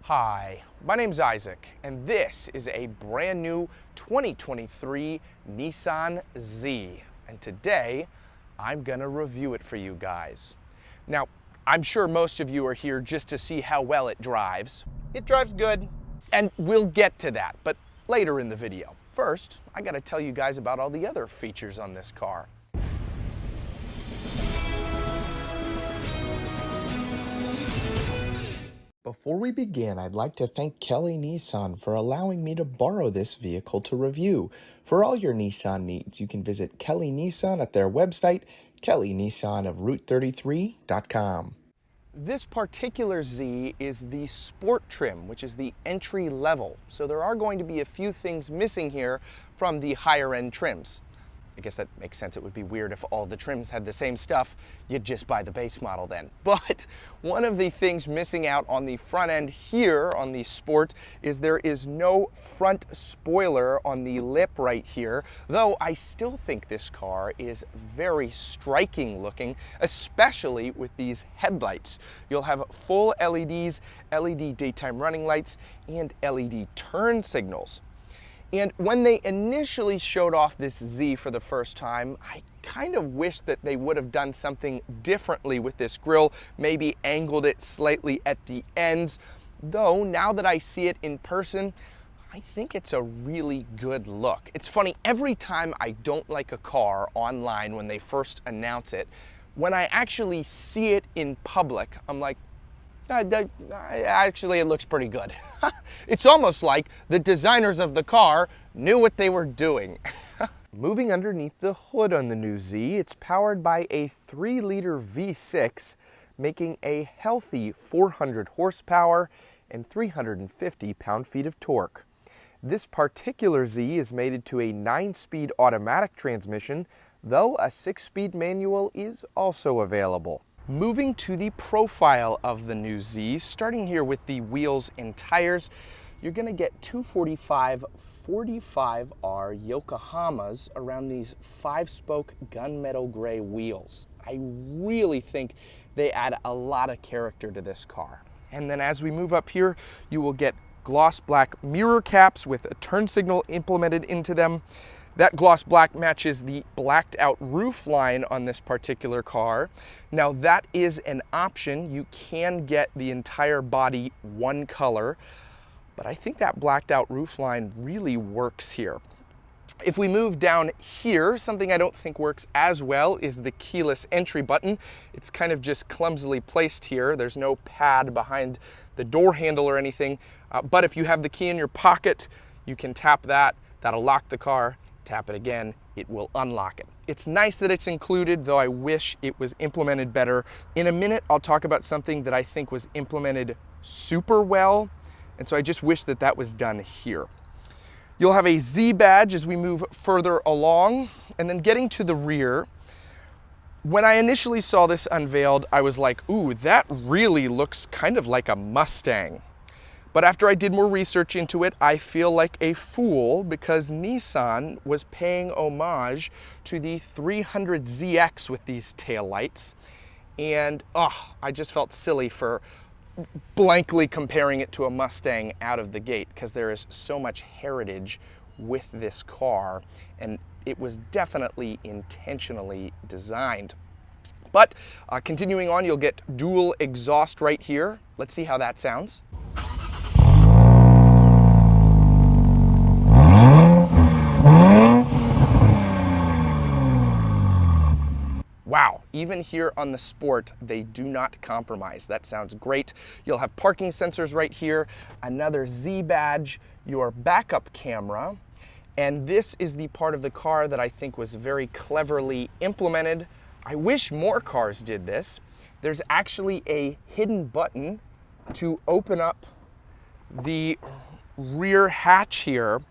Hi, my name's Isaac, and this is a brand new 2023 Nissan Z. And today, I'm gonna review it for you guys. Now, I'm sure most of you are here just to see how well it drives. It drives good, and we'll get to that, but later in the video. First, I gotta tell you guys about all the other features on this car. Before we begin, I'd like to thank Kelly Nissan for allowing me to borrow this vehicle to review. For all your Nissan needs, you can visit Kelly Nissan at their website, kellynissanofroute33.com. This particular Z is the Sport trim, which is the entry level. So there are going to be a few things missing here from the higher end trims. I guess that makes sense. It would be weird if all the trims had the same stuff. You'd just buy the base model then. But one of the things missing out on the front end here on the Sport is there is no front spoiler on the lip right here, though I still think this car is very striking looking, especially with these headlights. You'll have full LEDs, LED daytime running lights, and LED turn signals. And when they initially showed off this Z for the first time, I kind of wish that they would have done something differently with this grille, maybe angled it slightly at the ends. Though, now that I see it in person, I think it's a really good look. It's funny, every time I don't like a car online when they first announce it, when I actually see it in public, I'm like, actually, it looks pretty good. It's almost like the designers of the car knew what they were doing. Moving underneath the hood on the new Z, it's powered by a 3-liter V6, making a healthy 400 horsepower and 350 pound-feet of torque. This particular Z is mated to a 9-speed automatic transmission, though a 6-speed manual is also available. Moving to the profile of the new Z, starting here with the wheels and tires, you're going to get 245 45R Yokohamas around these 5-spoke gunmetal gray wheels. I really think they add a lot of character to this car. And then as we move up here, you will get gloss black mirror caps with a turn signal implemented into them. That gloss black matches the blacked out roof line on this particular car. Now that is an option. You can get the entire body one color, but I think that blacked out roof line really works here. If we move down here, something I don't think works as well is the keyless entry button. It's kind of just clumsily placed here. There's no pad behind the door handle or anything, but if you have the key in your pocket, you can tap that. That'll lock the car. Tap it again, it will unlock it. It's nice that it's included, though I wish it was implemented better. In a minute, I'll talk about something that I think was implemented super well, and so I just wish that that was done here. You'll have a Z badge as we move further along, and then getting to the rear, when I initially saw this unveiled, I was like, ooh, that really looks kind of like a Mustang. But after I did more research into it, I feel like a fool because Nissan was paying homage to the 300ZX with these taillights. And I just felt silly for blankly comparing it to a Mustang out of the gate because there is so much heritage with this car and it was definitely intentionally designed. But continuing on, you'll get dual exhaust right here. Let's see how that sounds. Wow, even here on the Sport, they do not compromise. That sounds great. You'll have parking sensors right here, another Z badge, your backup camera, and this is the part of the car that I think was very cleverly implemented. I wish more cars did this. There's actually a hidden button to open up the rear hatch here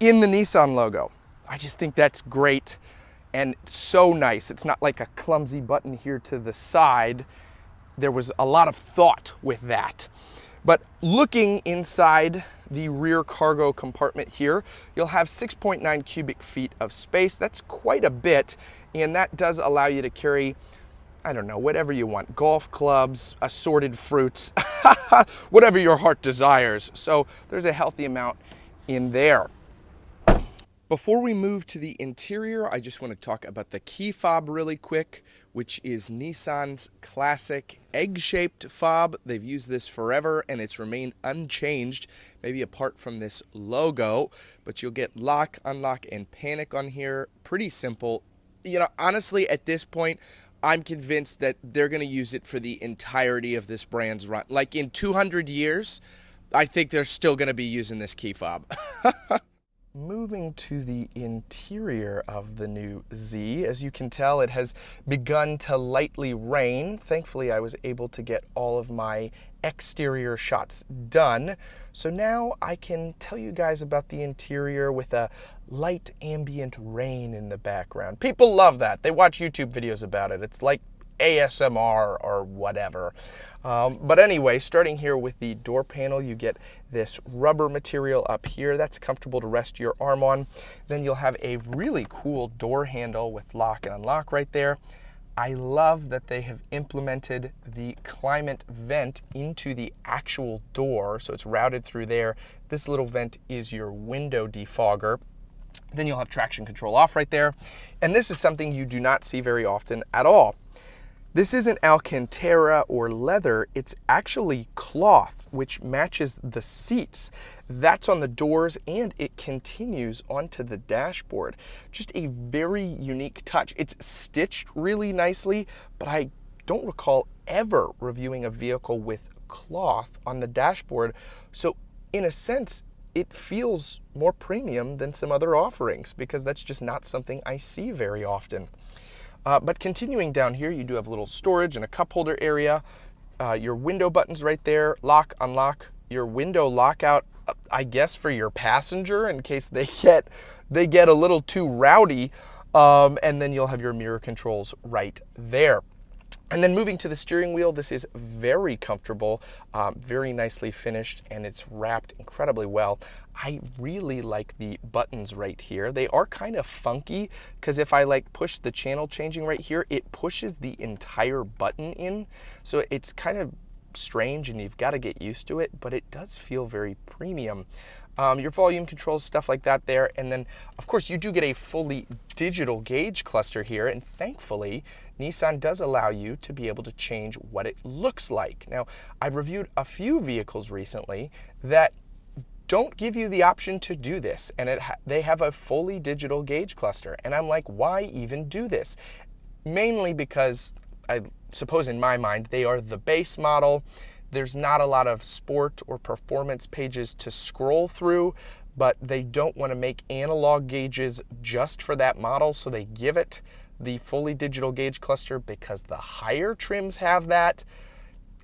in the Nissan logo. I just think that's great. And so nice. It's not like a clumsy button here to the side. There was a lot of thought with that. But looking inside the rear cargo compartment here, you'll have 6.9 cubic feet of space. That's quite a bit, and that does allow you to carry I don't know, whatever you want, golf clubs, assorted fruits, whatever your heart desires. So there's a healthy amount in there. Before we move to the interior, I just want to talk about the key fob really quick, which is Nissan's classic egg-shaped fob. They've used this forever and it's remained unchanged, maybe apart from this logo, but you'll get lock, unlock, and panic on here. Pretty simple. You know, honestly, at this point, I'm convinced that they're going to use it for the entirety of this brand's run. Like in 200 years, I think they're still going to be using this key fob. Moving to the interior of the new Z, as you can tell, it has begun to lightly rain. Thankfully, I was able to get all of my exterior shots done. So now I can tell you guys about the interior with a light ambient rain in the background. People love that. They watch YouTube videos about it. It's like ASMR or whatever. But anyway, starting here with the door panel, you get this rubber material up here that's comfortable to rest your arm on. Then you'll have a really cool door handle with lock and unlock right there. I love that they have implemented the climate vent into the actual door, so it's routed through there. This little vent is your window defogger. Then you'll have traction control off right there. And this is something you do not see very often at all. This isn't Alcantara or leather, it's actually cloth, which matches the seats. That's on the doors and it continues onto the dashboard. Just a very unique touch. It's stitched really nicely, but I don't recall ever reviewing a vehicle with cloth on the dashboard. So in a sense, it feels more premium than some other offerings because that's just not something I see very often. But continuing down here, you do have a little storage and a cup holder area. Your window buttons right there, lock, unlock, your window lockout, I guess for your passenger in case they get a little too rowdy. And then you'll have your mirror controls right there. And then moving to the steering wheel, this is very comfortable, very nicely finished, and it's wrapped incredibly well. I really like the buttons right here. They are kind of funky because if I like push the channel changing right here, it pushes the entire button in. So it's kind of strange and you've got to get used to it, but it does feel very premium. Your volume controls, stuff like that there. And then, of course, you do get a fully digital gauge cluster here. And thankfully, Nissan does allow you to be able to change what it looks like. Now, I've reviewed a few vehicles recently that don't give you the option to do this. And they have a fully digital gauge cluster. And I'm like, why even do this? Mainly because I suppose in my mind, they are the base model. There's not a lot of sport or performance pages to scroll through, but they don't want to make analog gauges just for that model, so they give it the fully digital gauge cluster because the higher trims have that,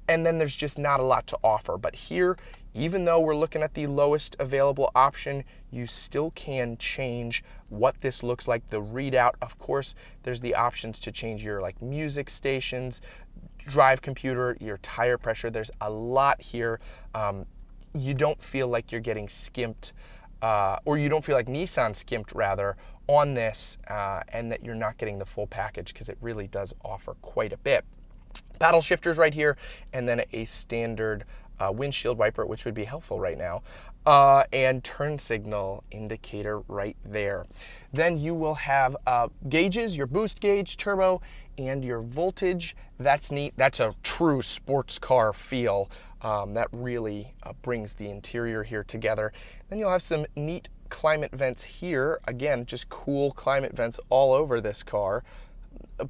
and then there's just not a lot to offer. But here, even though we're looking at the lowest available option, you still can change what this looks like, the readout. Of course, there's the options to change your like music stations, drive computer, your tire pressure. There's a lot here. You don't feel like you're getting skimped, or you don't feel like Nissan skimped rather on this, and that you're not getting the full package because it really does offer quite a bit. Paddle shifters right here, and then a standard windshield wiper, which would be helpful right now, and turn signal indicator right there. Then you will have gauges, your boost gauge, turbo, and your voltage. That's neat. That's a true sports car feel. That really brings the interior here together. Then you'll have some neat climate vents here. Again, just cool climate vents all over this car.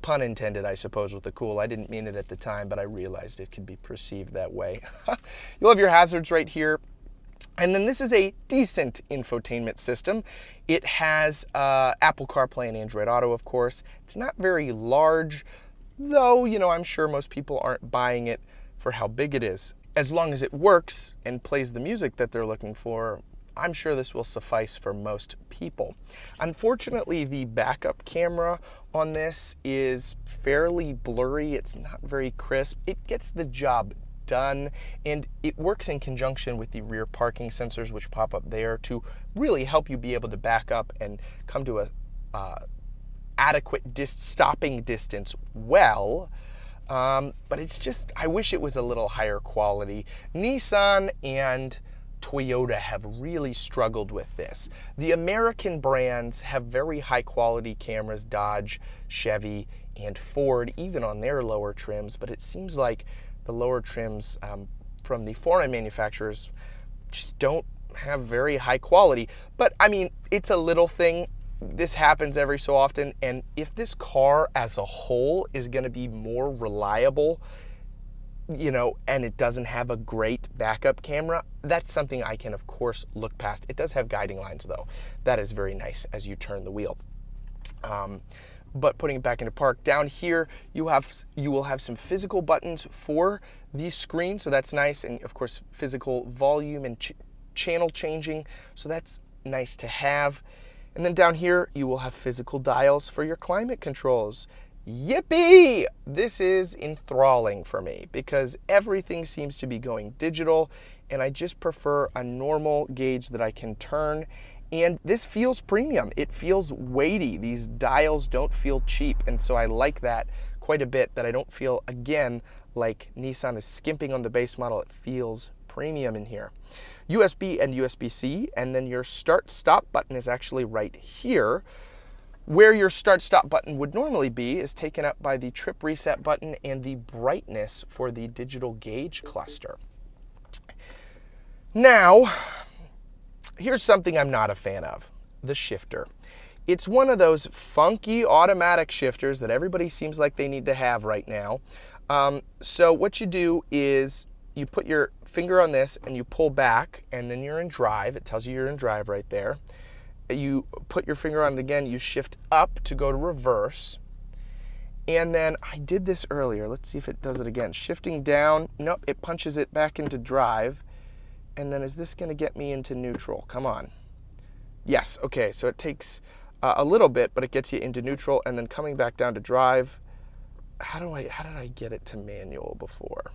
Pun intended, I suppose, with the cool. I didn't mean it at the time, but I realized it could be perceived that way. You'll have your hazards right here. And then this is a decent infotainment system. It has Apple CarPlay and Android Auto, of course. It's not very large, though, you know, I'm sure most people aren't buying it for how big it is. As long as it works and plays the music that they're looking for, I'm sure this will suffice for most people. Unfortunately, the backup camera on this is fairly blurry. It's not very crisp. It gets the job done, and it works in conjunction with the rear parking sensors, which pop up there to really help you be able to back up and come to a adequate stopping distance well. But it's just, I wish it was a little higher quality. Nissan and Toyota have really struggled with this. The American brands have very high quality cameras, Dodge, Chevy, and Ford, even on their lower trims, but it seems like the lower trims from the foreign manufacturers just don't have very high quality. But I mean, it's a little thing. This happens every so often, and if this car as a whole is going to be more reliable, you know, and it doesn't have a great backup camera, that's something I can of course look past. It does have guiding lines though. That is very nice as you turn the wheel. But putting it back into park, down here you will have some physical buttons for the screen, so that's nice, and of course physical volume and channel changing, so that's nice to have. And then down here you will have physical dials for your climate controls. Yippee! This is enthralling for me because everything seems to be going digital, and I just prefer a normal gauge that I can turn. And this feels premium. It feels weighty. These dials don't feel cheap, and so I like that quite a bit, that I don't feel, again, like Nissan is skimping on the base model. It feels premium in here. USB and USB-C, and then your start-stop button is actually right here. Where your start-stop button would normally be is taken up by the trip reset button and the brightness for the digital gauge cluster. Now, here's something I'm not a fan of, the shifter. It's one of those funky automatic shifters that everybody seems like they need to have right now. So what you do is you put your finger on this and you pull back, and then you're in drive. It tells you you're in drive right there. You put your finger on it again, you shift up to go to reverse. And then I did this earlier. Let's see if it does it again. Shifting down, nope, it punches it back into drive. And then is this going to get me into neutral? Come on. Yes, okay, so it takes a little bit, but it gets you into neutral, and then coming back down to drive. How did I get it to manual before?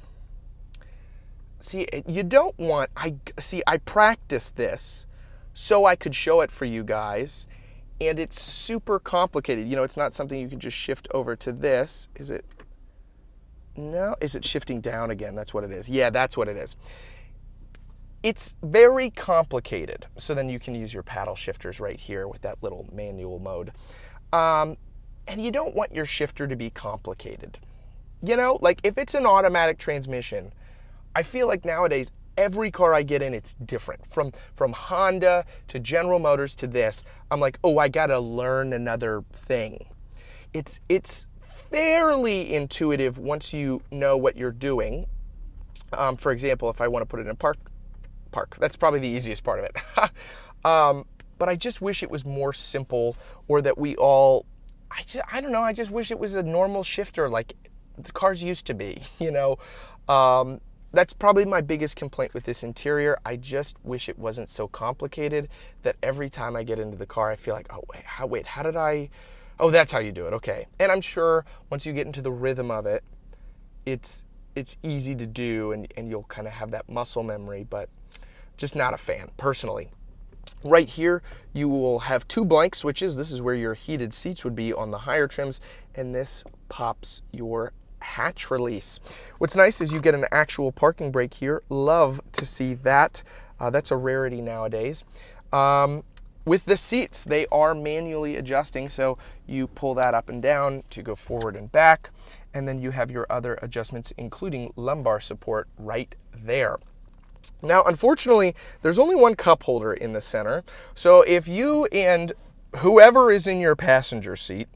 See, you don't want, I practiced this so I could show it for you guys, and it's super complicated. You know, it's not something you can just shift over to this. Is it? No, is it shifting down again? That's what it is. Yeah, that's what it is. It's very complicated. So then you can use your paddle shifters right here with that little manual mode. And you don't want your shifter to be complicated. You know, like if it's an automatic transmission, I feel like nowadays every car I get in, it's different. From Honda to General Motors to this, I'm like, oh, I gotta learn another thing. It's fairly intuitive once you know what you're doing. For example, if I want to put it in park, that's probably the easiest part of it. But I just wish it was more simple, or that we all, I don't know, I just wish it was a normal shifter like the cars used to be, you know. That's probably my biggest complaint with this interior. I just wish it wasn't so complicated that every time I get into the car, I feel like, oh, wait, how did I? Oh, that's how you do it, okay. And I'm sure once you get into the rhythm of it, it's easy to do, and you'll kind of have that muscle memory, but just not a fan, personally. Right here, you will have two blank switches. This is where your heated seats would be on the higher trims, and this pops your hatch release. What's nice is you get an actual parking brake here. Love to see that. That's a rarity nowadays. With the seats, they are manually adjusting, so you pull that up and down to go forward and back, and then you have your other adjustments, including lumbar support right there. Now, unfortunately, there's only one cup holder in the center, so if you and whoever is in your passenger seat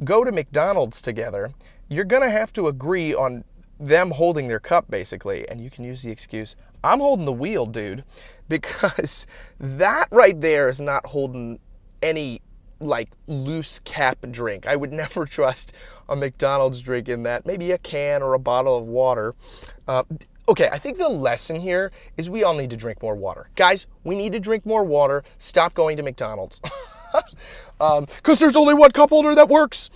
go to McDonald's together, you're gonna have to agree on them holding their cup, basically, and you can use the excuse, I'm holding the wheel, dude, because that right there is not holding any like loose cap drink. I would never trust a McDonald's drink in that. Maybe a can or a bottle of water. Okay, I think the lesson here is we all need to drink more water. Guys, we need to drink more water. Stop going to McDonald's. Because there's only one cup holder that works.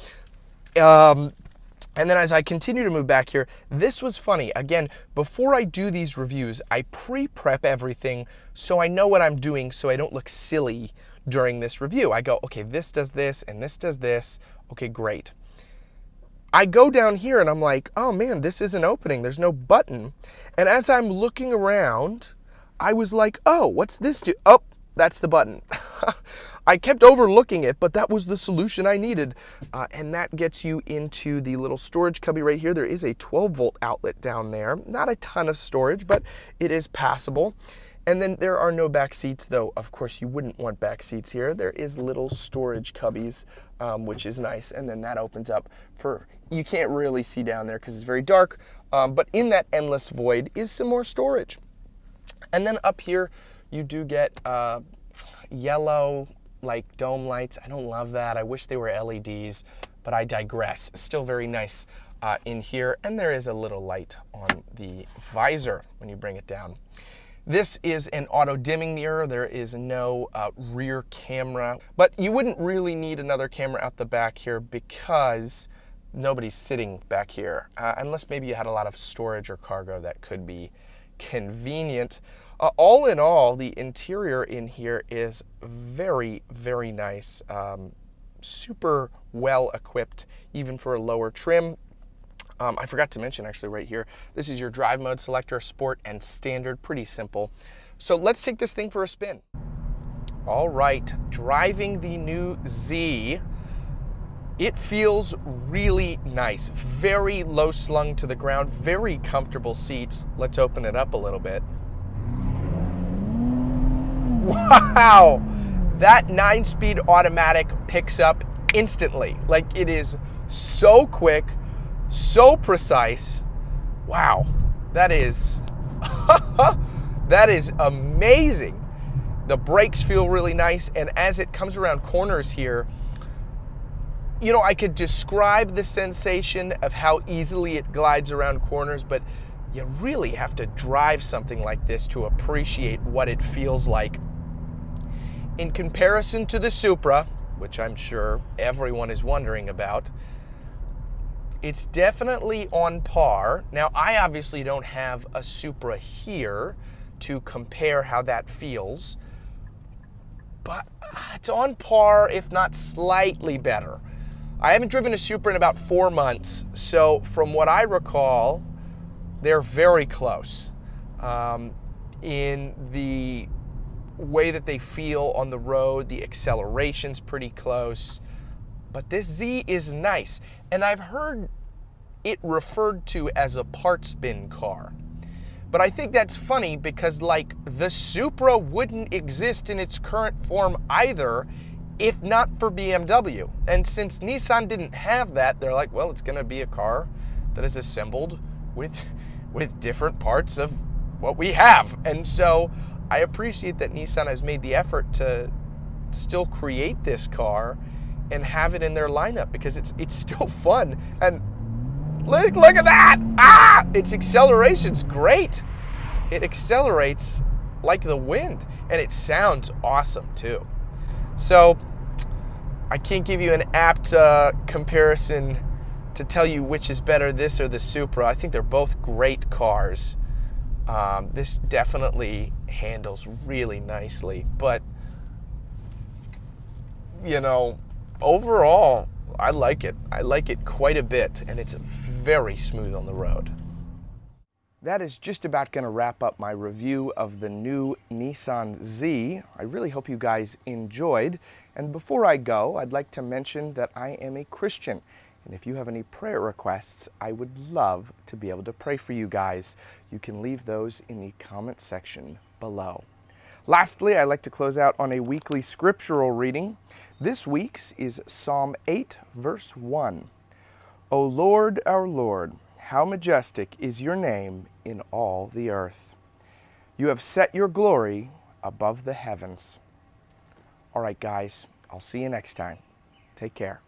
And then as I continue to move back here, this was funny. Again, before I do these reviews, I pre-prep everything so I know what I'm doing so I don't look silly during this review. I go, okay, this does this and this does this. Okay, great. I go down here and I'm like, oh man, this isn't opening. There's no button. And as I'm looking around, I was like, oh, what's this do? Oh, that's the button. I kept overlooking it, but that was the solution I needed. And that gets you into the little storage cubby right here. There is a 12-volt outlet down there. Not a ton of storage, but it is passable. And then there are no back seats, though of course you wouldn't want back seats here. There is little storage cubbies, which is nice. And then that opens up for, you can't really see down there because it's very dark, but in that endless void is some more storage. And then up here, you do get yellow, like dome lights. I don't love that. I wish they were LEDs, but I digress. Still very nice in here. And there is a little light on the visor when you bring it down. This is an auto dimming mirror. There is no rear camera, but you wouldn't really need another camera out the back here because nobody's sitting back here, unless maybe you had a lot of storage or cargo that could be convenient. All in all, the interior in here is very, very nice. Super well equipped, even for a lower trim. I forgot to mention actually right here, this is your drive mode selector, sport and standard, pretty simple. So let's take this thing for a spin. All right, driving the new Z. It feels really nice, very low slung to the ground, very comfortable seats. Let's open it up a little bit. Wow, that 9-speed automatic picks up instantly. Like, it is so quick, so precise. Wow, that is, that is amazing. The brakes feel really nice, and as it comes around corners here, you know, I could describe the sensation of how easily it glides around corners, but you really have to drive something like this to appreciate what it feels like. In comparison to the Supra, which I'm sure everyone is wondering about, it's definitely on par. Now, I obviously don't have a Supra here to compare how that feels, but it's on par, if not slightly better. I haven't driven a Supra in about 4 months, so from what I recall, they're very close in the way that they feel on the road. The acceleration's pretty close, but this Z is nice. And I've heard it referred to as a parts bin car. But I think that's funny because, like, the Supra wouldn't exist in its current form either if not for BMW. And since Nissan didn't have that, they're like, well, it's gonna be a car that is assembled with different parts of what we have. And so I appreciate that Nissan has made the effort to still create this car and have it in their lineup, because it's still fun. And look at that! Its acceleration's great. It accelerates like the wind, and it sounds awesome too. So I can't give you an apt comparison to tell you which is better, this or the Supra. I think they're both great cars. This definitely handles really nicely, but you know, overall, I like it. I like it quite a bit, and it's very smooth on the road. That is just about going to wrap up my review of the new Nissan Z. I really hope you guys enjoyed. And before I go, I'd like to mention that I am a Christian. And if you have any prayer requests, I would love to be able to pray for you guys. You can leave those in the comment section below. Lastly, I'd like to close out on a weekly scriptural reading. This week's is Psalm 8, verse 1. O Lord, our Lord, how majestic is your name in all the earth. You have set your glory above the heavens. All right, guys, I'll see you next time. Take care.